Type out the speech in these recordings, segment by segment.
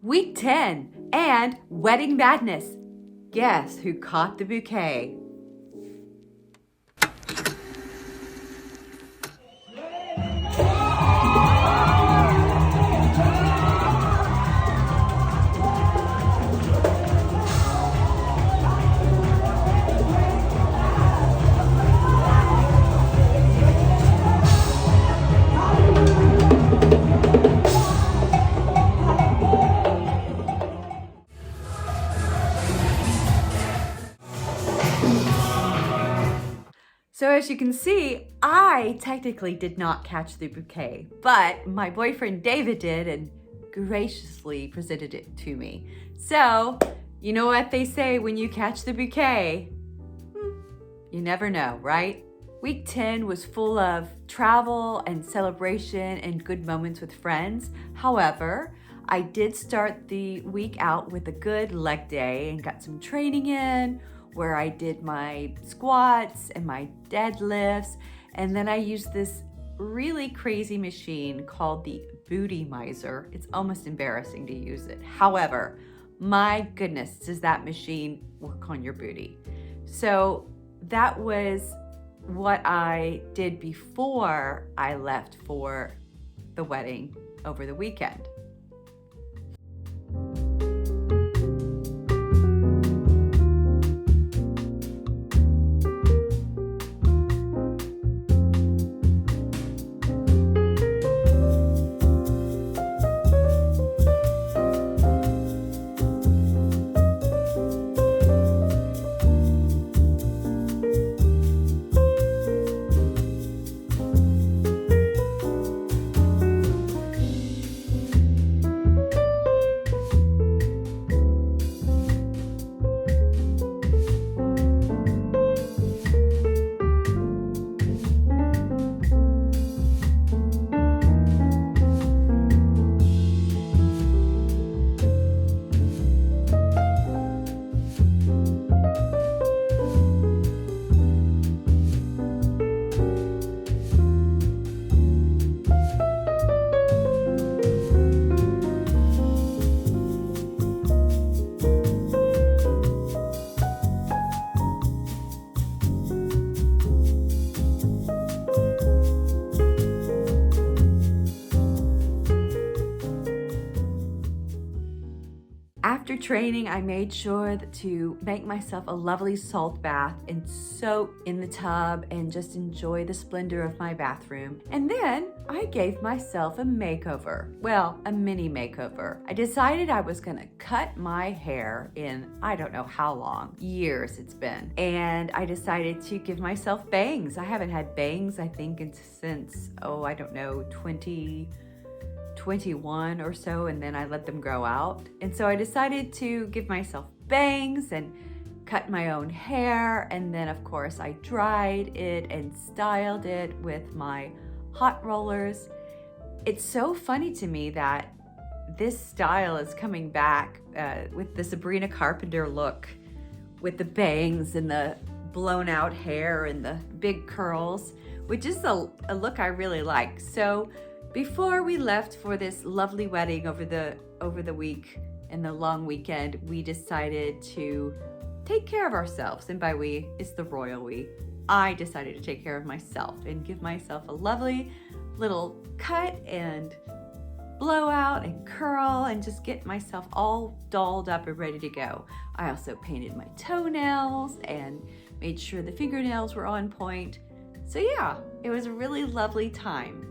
Week 10 and Wedding Madness. Guess who caught the bouquet? So as you can see, I technically did not catch the bouquet, but my boyfriend David did and graciously presented it to me. So, you know what they say when you catch the bouquet? You never know, right? Week 10 was full of travel and celebration and good moments with friends. However, I did start the week out with a good leg day and got some training in, where I did my squats and my deadlifts, and then I used this really crazy machine called the Booty Miser. It's almost embarrassing to use it. However, my goodness, does that machine work on your booty? So that was what I did before I left for the wedding over the weekend. After training, I made sure to make myself a lovely salt bath and soak in the tub and just enjoy the splendor of my bathroom. And then I gave myself a makeover. Well, a mini makeover. I decided I was gonna cut my hair in, I don't know how long, years it's been. And I decided to give myself bangs. I haven't had bangs, I think, since, I don't know, 2021 or so, and then I let them grow out. And so I decided to give myself bangs and cut my own hair, and then of course I dried it and styled it with my hot rollers. It's so funny to me that this style is coming back with the Sabrina Carpenter look, with the bangs and the blown out hair and the big curls, which is a look I really like. So before we left for this lovely wedding over the week and the long weekend, we decided to take care of ourselves. And by we, it's the royal we. I decided to take care of myself and give myself a lovely little cut and blowout and curl and just get myself all dolled up and ready to go. I also painted my toenails and made sure the fingernails were on point. So yeah, it was a really lovely time.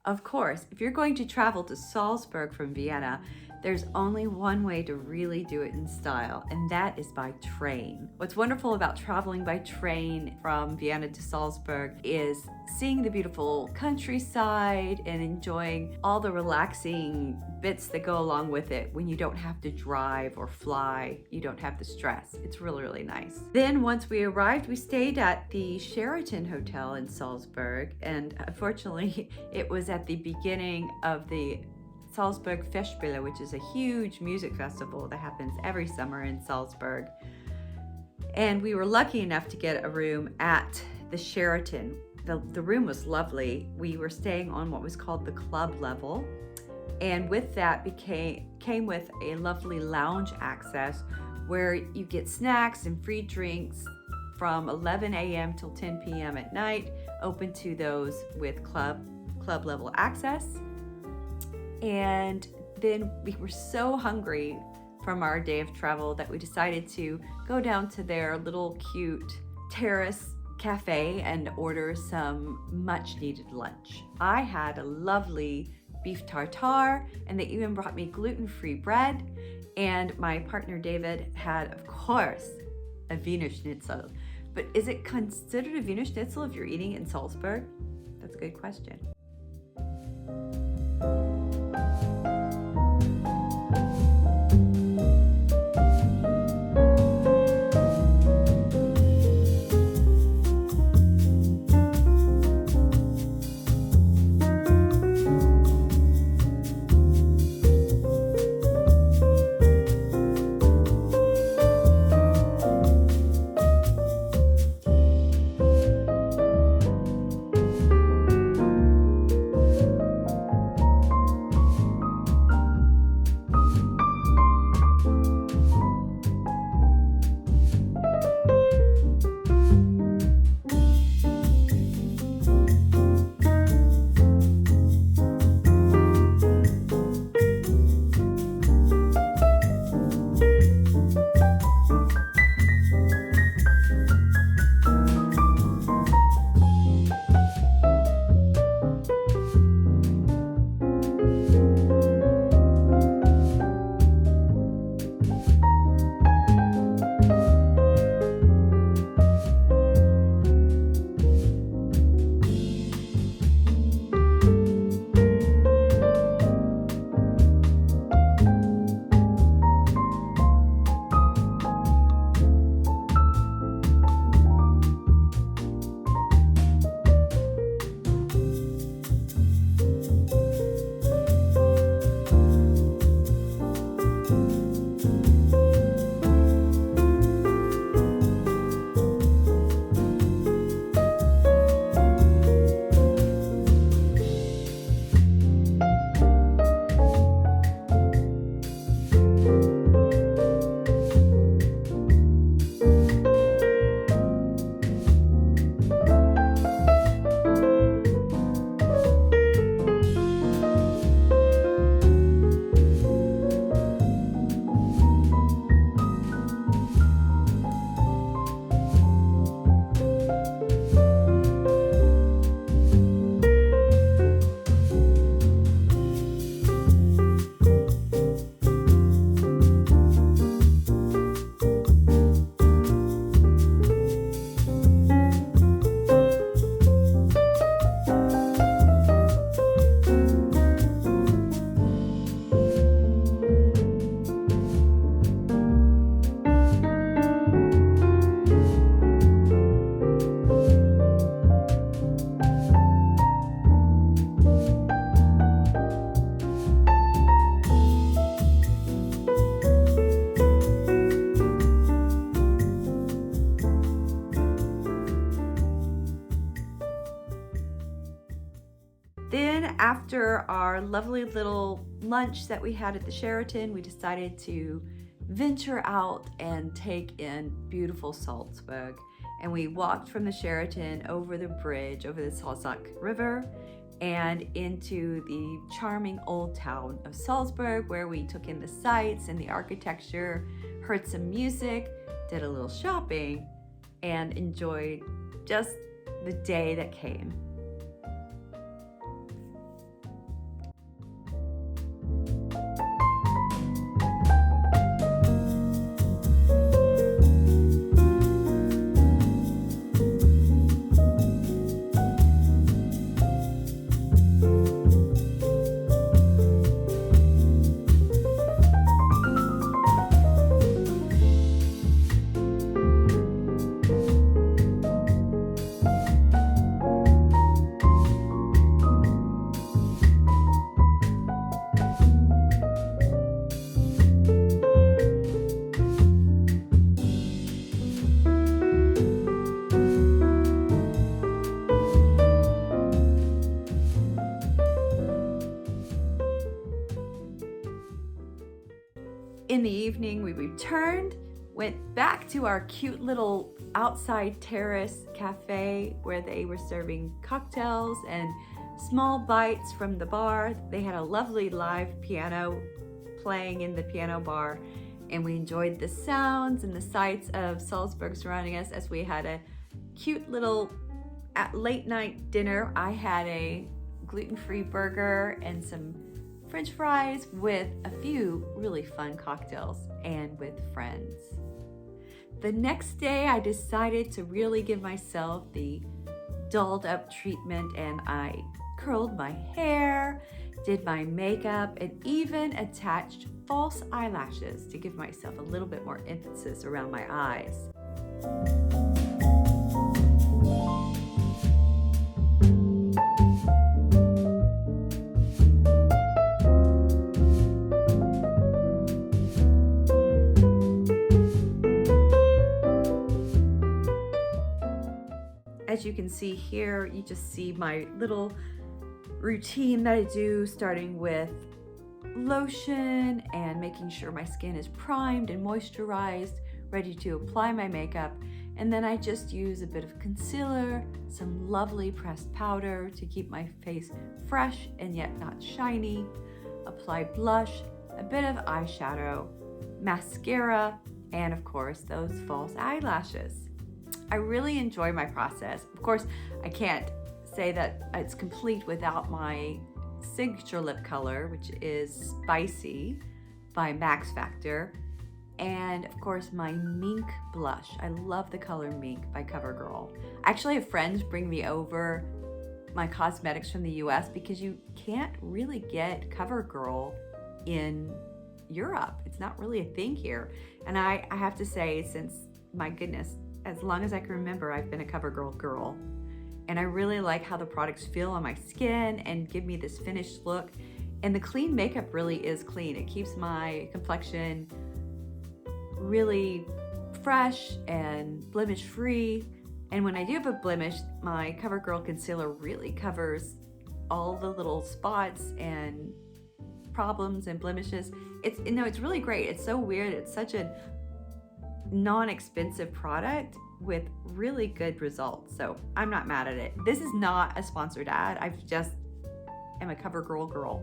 Of course, if you're going to travel to Salzburg from Vienna, there's only one way to really do it in style, and that is by train. What's wonderful about traveling by train from Vienna to Salzburg is seeing the beautiful countryside and enjoying all the relaxing bits that go along with it when you don't have to drive or fly. You don't have the stress. It's really, really nice. Then once we arrived, we stayed at the Sheraton Hotel in Salzburg, and unfortunately, it was at the beginning of the Salzburg Festspiele, which is a huge music festival that happens every summer in Salzburg. And we were lucky enough to get a room at the Sheraton. The room was lovely. We were staying on what was called the club level. And with that came with a lovely lounge access where you get snacks and free drinks from 11 a.m. till 10 p.m. at night, open to those with club level access. And then we were so hungry from our day of travel that we decided to go down to their little cute terrace cafe and order some much needed lunch. I had a lovely beef tartare, and they even brought me gluten-free bread. And my partner David had, of course, a Wiener Schnitzel. But is it considered a Wiener Schnitzel if you're eating it in Salzburg? That's a good question. Then after our lovely little lunch that we had at the Sheraton, we decided to venture out and take in beautiful Salzburg. And we walked from the Sheraton over the bridge, over the Salzach River, and into the charming old town of Salzburg, where we took in the sights and the architecture, heard some music, did a little shopping, and enjoyed just the day that came. In the evening, we returned, went back to our cute little outside terrace cafe where they were serving cocktails and small bites from the bar. They had a lovely live piano playing in the piano bar, and we enjoyed the sounds and the sights of Salzburg surrounding us as we had a cute little late night dinner. I had a gluten-free burger and some French fries with a few really fun cocktails and with friends. The next day, I decided to really give myself the dolled up treatment, and I curled my hair, did my makeup, and even attached false eyelashes to give myself a little bit more emphasis around my eyes. As you can see here, you just see my little routine that I do, starting with lotion and making sure my skin is primed and moisturized, ready to apply my makeup. And then I just use a bit of concealer, some lovely pressed powder to keep my face fresh and yet not shiny, apply blush, a bit of eyeshadow, mascara, and of course those false eyelashes. I really enjoy my process. Of course, I can't say that it's complete without my signature lip color, which is Spicy by Max Factor, and of course my Mink blush. I love the color Mink by CoverGirl. I actually have friends bring me over my cosmetics from the US because you can't really get CoverGirl in Europe. It's not really a thing here. And I have to say, since, my goodness, as long as I can remember, I've been a CoverGirl girl. And I really like how the products feel on my skin and give me this finished look. And the clean makeup really is clean. It keeps my complexion really fresh and blemish free. And when I do have a blemish, my CoverGirl concealer really covers all the little spots and problems and blemishes. It's really great. It's so weird. It's such a non-expensive product with really good results. So I'm not mad at it. This is not a sponsored ad. I just am a CoverGirl girl.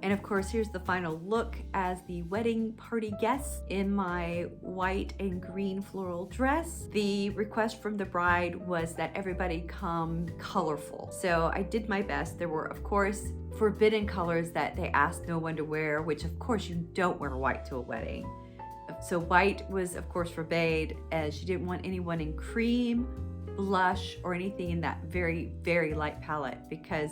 And of course, here's the final look as the wedding party guest in my white and green floral dress. The request from the bride was that everybody come colorful. So I did my best. There were, of course, forbidden colors that they asked no one to wear, which of course you don't wear white to a wedding. So white was, of course, forbade, as she didn't want anyone in cream, blush, or anything in that very, very light palette, because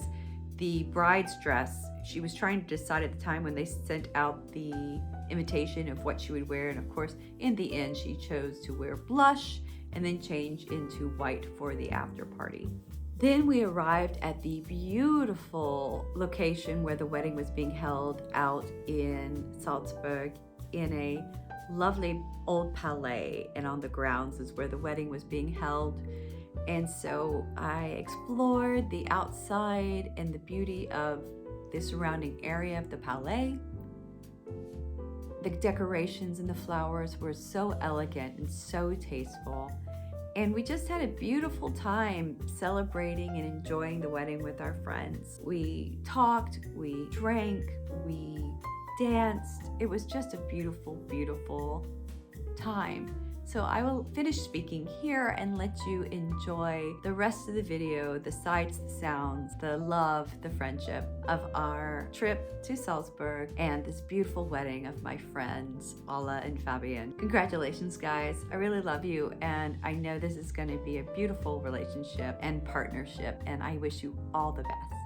the bride's dress, she was trying to decide at the time when they sent out the invitation of what she would wear. And of course, in the end, she chose to wear blush and then change into white for the after party. Then we arrived at the beautiful location where the wedding was being held out in Salzburg, in a lovely old palais, and on the grounds is where the wedding was being held. And so I explored the outside and the beauty of the surrounding area of the palais. The decorations and the flowers were so elegant and so tasteful. And we just had a beautiful time celebrating and enjoying the wedding with our friends. We talked, we drank, we danced. It was just a beautiful, beautiful time. So I will finish speaking here and let you enjoy the rest of the video, the sights, the sounds, the love, the friendship of our trip to Salzburg and this beautiful wedding of my friends, Paula and Fabian. Congratulations, guys. I really love you, and I know this is going to be a beautiful relationship and partnership, and I wish you all the best.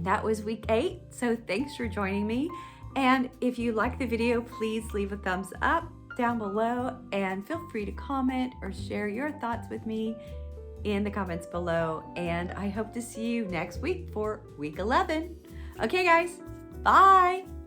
And that was week 8. So thanks for joining me. And if you like the video, please leave a thumbs up down below and feel free to comment or share your thoughts with me in the comments below. And I hope to see you next week for week 11. Okay, guys, bye.